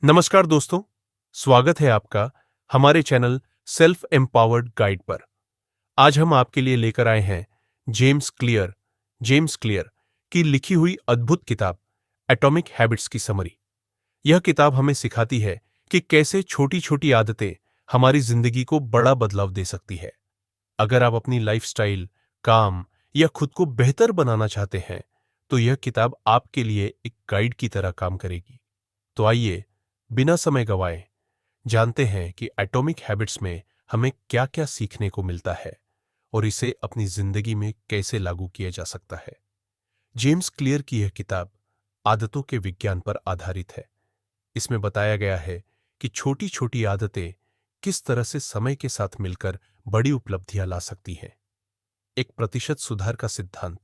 नमस्कार दोस्तों, स्वागत है आपका हमारे चैनल सेल्फ एम्पावर्ड गाइड पर। आज हम आपके लिए लेकर आए हैं जेम्स क्लियर की लिखी हुई अद्भुत किताब एटॉमिक हैबिट्स की समरी। यह किताब हमें सिखाती है कि कैसे छोटी-छोटी आदतें हमारी जिंदगी को बड़ा बदलाव दे सकती है। अगर आप अपनी लाइफस्टाइल, काम या खुद को बेहतर बनाना चाहते हैं, तो यह किताब आपके लिए एक गाइड की तरह काम करेगी। तो आइए, बिना समय गंवाए जानते हैं कि एटॉमिक हैबिट्स में हमें क्या-क्या सीखने को मिलता है और इसे अपनी जिंदगी में कैसे लागू किया जा सकता है। जेम्स क्लियर की यह किताब आदतों के विज्ञान पर आधारित है। इसमें बताया गया है कि छोटी-छोटी आदतें किस तरह से समय के साथ मिलकर बड़ी उपलब्धियां ला सकती हैं। एक प्रतिशत सुधार का सिद्धांत।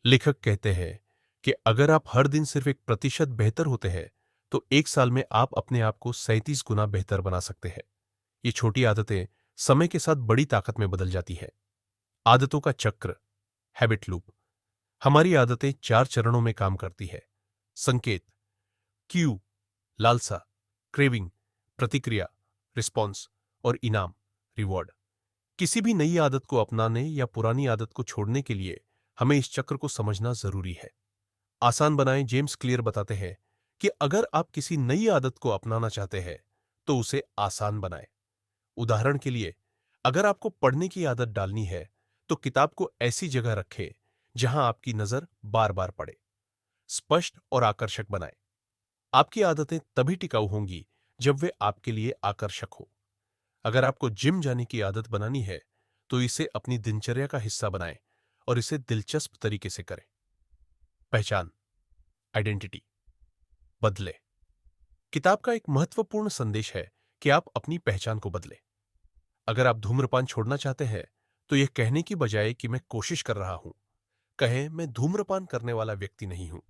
लेखक कहते हैं कि अगर आप हर दिन सिर्फ 1% बेहतर होते हैं, तो एक साल में आप अपने आप को 37 गुना बेहतर बना सकते हैं। ये छोटी आदतें समय के साथ बड़ी ताकत में बदल जाती है। आदतों का चक्र, हैबिट लूप। हमारी आदतें 4 चरणों में काम करती है। संकेत, क्यू, लालसा, क्रेविंग, प्रतिक्रिया, रिस्पॉन्स और इनाम, रिवॉर्ड। किसी भी नई आदत को अपनाने या पुरानी आदत को छोड़ने के लिए हमें इस चक्र को समझना जरूरी है। आसान बनाएं। जेम्स क्लियर बताते हैं कि अगर आप किसी नई आदत को अपनाना चाहते हैं, तो उसे आसान बनाएं। उदाहरण के लिए, अगर आपको पढ़ने की आदत डालनी है, तो किताब को ऐसी जगह रखें जहां आपकी नजर बार बार पड़े। स्पष्ट और आकर्षक बनाएं। आपकी आदतें तभी टिकाऊ होंगी जब वे आपके लिए आकर्षक हो। अगर आपको जिम जाने की आदत बनानी है, तो इसे अपनी दिनचर्या का हिस्सा बनाएं और इसे दिलचस्प तरीके से करें। पहचान, आइडेंटिटी, बदले। किताब का एक महत्वपूर्ण संदेश है कि आप अपनी पहचान को बदलें। अगर आप धूम्रपान छोड़ना चाहते हैं, तो यह कहने की बजाय कि मैं कोशिश कर रहा हूं, कहें मैं धूम्रपान करने वाला व्यक्ति नहीं हूं।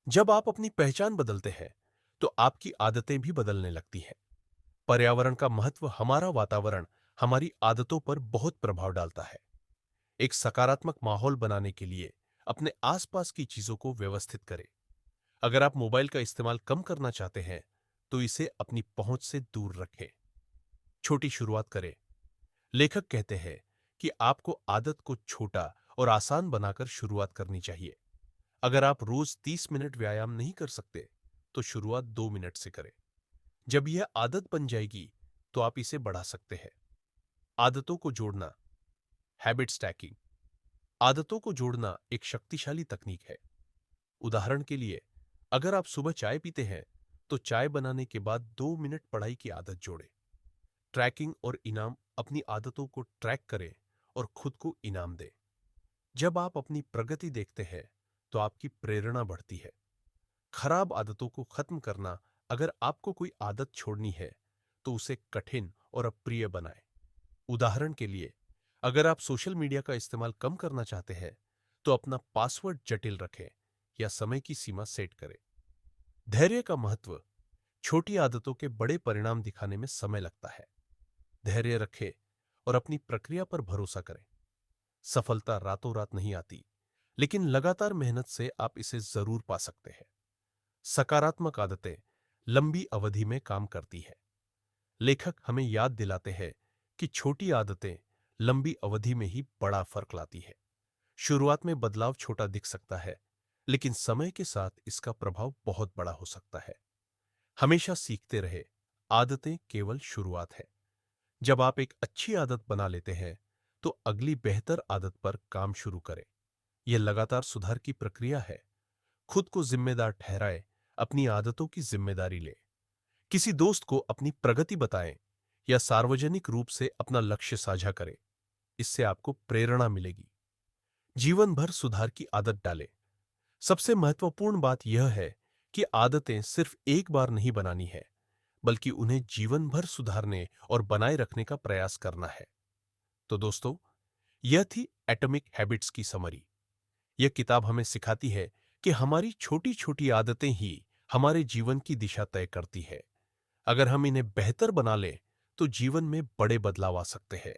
जब आप अपनी पहचान बदलते हैं, तो आपकी आदतें भी बदलने लगती हैं। पर्यावरण का महत्व। हमारा वातावरण हमारी आदतों पर बहुत प्रभाव डालता है। एक सकारात्मक माहौल बनाने के लिए अपने आसपास की चीजों को व्यवस्थित करें। अगर आप मोबाइल का इस्तेमाल कम करना चाहते हैं, तो इसे अपनी पहुंच से दूर रखें। छोटी शुरुआत करें। लेखक कहते हैं कि आपको आदत को छोटा और आसान बनाकर शुरुआत करनी चाहिए। अगर आप रोज 30 मिनट व्यायाम नहीं कर सकते, तो शुरुआत 2 मिनट से करें। जब यह आदत बन जाएगी, तो आप इसे बढ़ा सकते हैं। आदतों को जोड़ना, हैबिट स्टैकिंग। आदतों को जोड़ना एक शक्तिशाली तकनीक है। उदाहरण के लिए, अगर आप सुबह चाय पीते हैं, तो चाय बनाने के बाद 2 मिनट पढ़ाई की आदत जोड़ें। ट्रैकिंग और इनाम। अपनी आदतों को ट्रैक करें और खुद को इनाम दें। जब आप अपनी प्रगति देखते हैं, तो आपकी प्रेरणा बढ़ती है। खराब आदतों को खत्म करना। अगर आपको कोई आदत छोड़नी है, तो उसे कठिन और अप्रिय बनाएं। उदाहरण के लिए, अगर आप सोशल मीडिया का इस्तेमाल कम करना चाहते हैं, तो अपना पासवर्ड जटिल रखें या समय की सीमा सेट करें। धैर्य का महत्व। छोटी आदतों के बड़े परिणाम दिखाने में समय लगता है। धैर्य रखें और अपनी प्रक्रिया पर भरोसा करें। सफलता रातों रात नहीं आती, लेकिन लगातार मेहनत से आप इसे जरूर पा सकते हैं। सकारात्मक आदतें लंबी अवधि में काम करती है। लेखक हमें याद दिलाते हैं कि छोटी आदतें लंबी अवधि में ही बड़ा फर्क लाती है। शुरुआत में बदलाव छोटा दिख सकता है, लेकिन समय के साथ इसका प्रभाव बहुत बड़ा हो सकता है। हमेशा सीखते रहे। आदतें केवल शुरुआत है। जब आप एक अच्छी आदत बना लेते हैं, तो अगली बेहतर आदत पर काम शुरू करें। यह लगातार सुधार की प्रक्रिया है। खुद को जिम्मेदार ठहराए, अपनी आदतों की जिम्मेदारी ले। किसी दोस्त को अपनी प्रगति बताएं या सार्वजनिक रूप से अपना लक्ष्य साझा करें। इससे आपको प्रेरणा मिलेगी। जीवन भर सुधार की आदत डालें। सबसे महत्वपूर्ण बात यह है कि आदतें सिर्फ एक बार नहीं बनानी है, बल्कि उन्हें जीवन भर सुधारने और बनाए रखने का प्रयास करना है। तो दोस्तों, यह थी एटॉमिक हैबिट्स की समरी। यह किताब हमें सिखाती है कि हमारी छोटी छोटी आदतें ही हमारे जीवन की दिशा तय करती है। अगर हम इन्हें बेहतर बना लें, तो जीवन में बड़े बदलाव आ सकते हैं।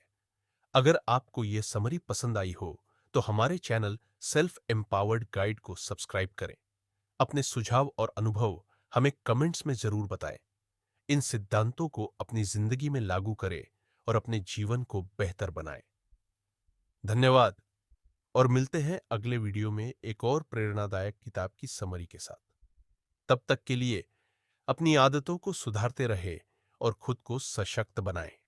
अगर आपको यह समरी पसंद आई हो, तो हमारे चैनल सेल्फ एम्पावर्ड गाइड को सब्सक्राइब करें। अपने सुझाव और अनुभव हमें कमेंट्स में जरूर बताएं। इन सिद्धांतों को अपनी जिंदगी में लागू करें और अपने जीवन को बेहतर बनाएं। धन्यवाद और मिलते हैं अगले वीडियो में एक और प्रेरणादायक किताब की समरी के साथ। तब तक के लिए अपनी आदतों को सुधारते रहे और खुद को सशक्त बनाएं।